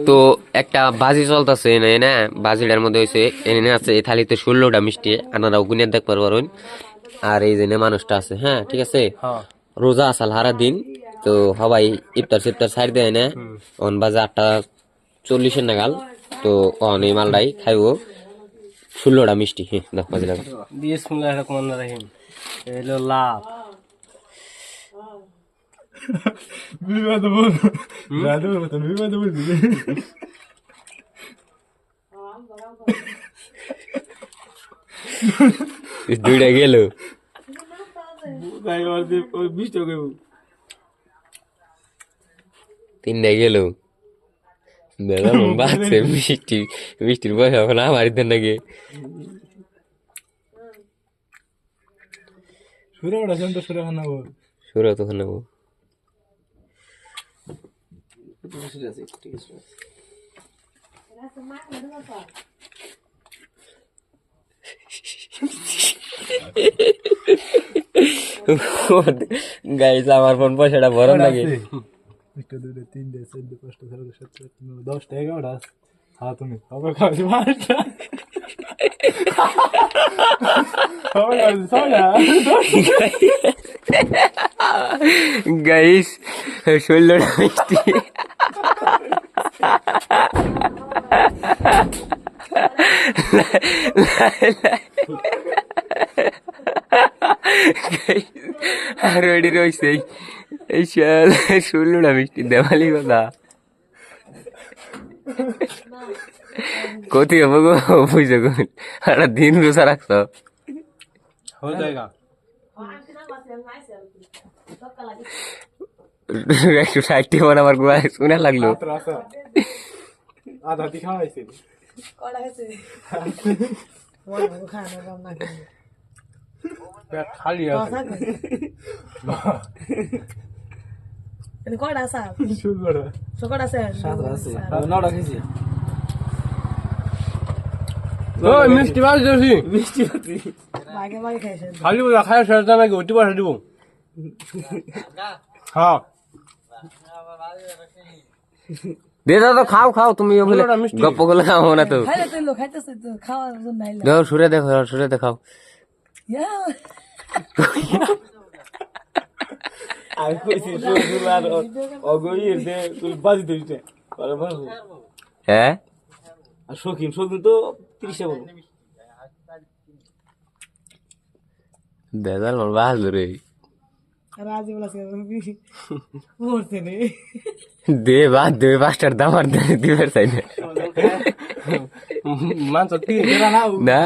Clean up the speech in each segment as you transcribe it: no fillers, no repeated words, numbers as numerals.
তো একটা বাজি চলতেছে এনে না, বাজিটার মধ্যে হয়েছে এনে আছে এই থালিতে 16টা মিষ্টি, আপনারাও গুনে দেখতে পারবেন। আর এই যে মানুষটা আছে, হ্যাঁ ঠিক আছে, রোজা আসাল হারা দিন। তো সবাই ইফতার সিফতার সাইড দেয় না, অন বাজে 8:40 নাগাল। তো অন এই মালটাই খাইব 16টা মিষ্টি। হ্যাঁ দেখ বাজি লাগা বিসমিল্লাহির রহমানির রহিম। এলো লাভ বিবাদ বল দাদু তো বিবাদ বল দিবে দুইটা গেল, তাই ওর দিয়ে ওই 20 টাকা তিনটা গেল। দাদা বাচ্চা মিষ্টি, মিষ্টির পয়সা এখন আমার দেন নাকি? সুরে ওটা শান্ত সুরে খানা বল শুরু তখন নেবো। গাইস আমার ফোন পয়সাটা ভরন লাগে। 1 2 3 4 5 6 7 8 9 10 টাকা ওটা হ্যাঁ তুমি হবে খাওয়াছি 5টা হবে খাওয়াছি 6টা গাইস 16টা মিষ্টি। আর ওইটি রয়েছে এই 16টা মিষ্টি দেওয়ালি কথা কতি হবো গো বুঝো গো, একটা দিন রোজা রাখছ হয়ে যায়গা। একটু সাইডটি মানে আমার গোয়ায় শুনে লাগলো। আধা দি খাওয়াইছি পেট খালি আছে। কয়টা আছে? সুগড়া কয়টা আছে? 9টা খেয়েছি ওই মিষ্টি বাজ দিছি। মিষ্টি পাতি ভাগে ভাগে খাইছে। খালি বলা খায় শেষ দামে কি ওটি পয়সা দিব? হ্যাঁ দে দাদা খাও খাও, তুমি ওগুলো 16টা মিষ্টি। গপ্প গুলো খাও না তো। খাইলে তুই লোক খাইতেছিস তো খাওয়ার জন্য আইলা। দেখো সুরে দেখো, সুরে দেখাও। ইয়া আর কইছি সুগুলার অগইর দে তুই বাজি দিতে আরে ভালো হ্যাঁ আর শৌখিন তো 30 টাকা বলো দাদার মন বাজলো রে। রাজি বলাছে মরতে নে। দে বাদ দে, 5টার দাম আর দিবার চাই না। মাংস তিন না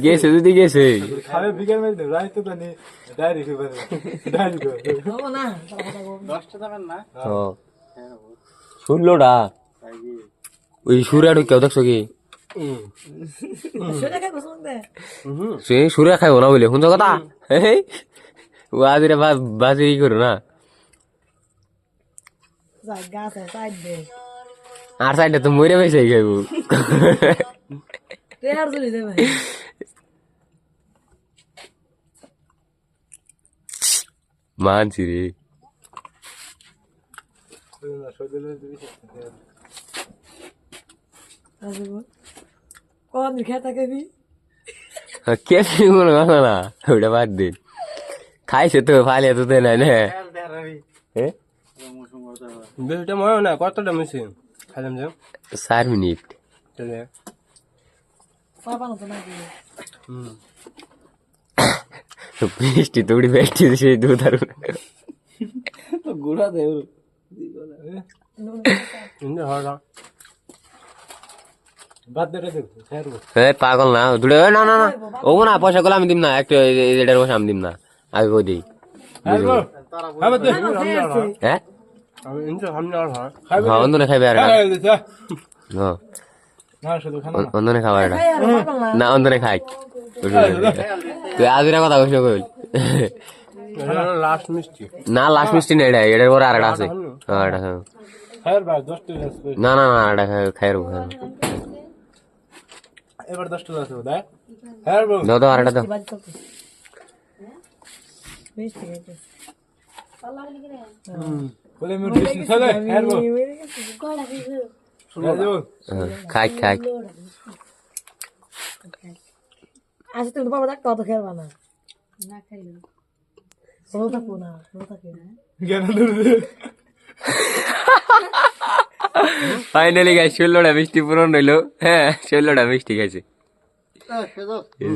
গেছে যদি গেছে। খাবে বিকেল মে রাইত তো নে ডাইরি করে ডাইরি করে হবো না। 10টা দামের না। ও 16টা ওই সুরাটা কেউ দেখছো কি? সেটা খাই পছন্দ দে। সে সুরা খাইবো না বলে শুনছো কথা? ও আজিরে বাজি করো না। যা গাছ আছে সাইড দে। আর সাইডে তো মরে বেশি খাইবো। তুই আর জলি দে ভাই। মানছি রে। রাজি বল। কোন খেতা খাবি? কে কোনো কথা না, ওটা বাদ দিন। খাইছে তো ফালিয়া তো দেয় না। হ্যাঁ বেশিটা মনে না কতটা মিষ্টি খাইলাম যে 4 মিনিট। চলে। পাপানো তো না কি। মিষ্টি তো উড়ি বেশি সেই দুধ আর গুড়া দে ইন্দে হড়া বাদ দে দে খাইরো পাগল না দুটো। না না না ও না, পয়সা গুলো আমি দিম না, একটু এটার পয়সা আমি দিম না, আগে কই দিই। খাইরো খাবে দে হ্যাঁ আমি ইন্দে সামনে আর হয় হ্যাঁ অন্ধনে খাইবে আর খাই দে হ্যাঁ না শুধু খানা অন্ধনে খাবার এটা খাই আর পাগল না। না, অন্ধনে খাই। তুই আজুরা কথা কইস কইল লাস্ট মিষ্টি। না, লাস্ট মিষ্টি না, এটা এটার পরে আরেকটা আছে। হ্যাঁ এটা হ্যাঁ। খাইর ভাই 10 টাকা আছে না না না এটা খাইরো। এবার 10 টাকা আছে দা খাইরো দাও দাও আরেকটা দাও। বাজি চলতে। মিষ্টি খাইতে। বলে মির দিছি চলে খাইরো খাই খাই আচ্ছা তুমি তো বাবা থাকতে অত খেলবা না ভালো থাকবো না ভালো থাকে না কেন ধরে ফাইনালি গাইস 16টা মিষ্টি পূরণ হইলো হ্যাঁ 16টা মিষ্টি খাইছে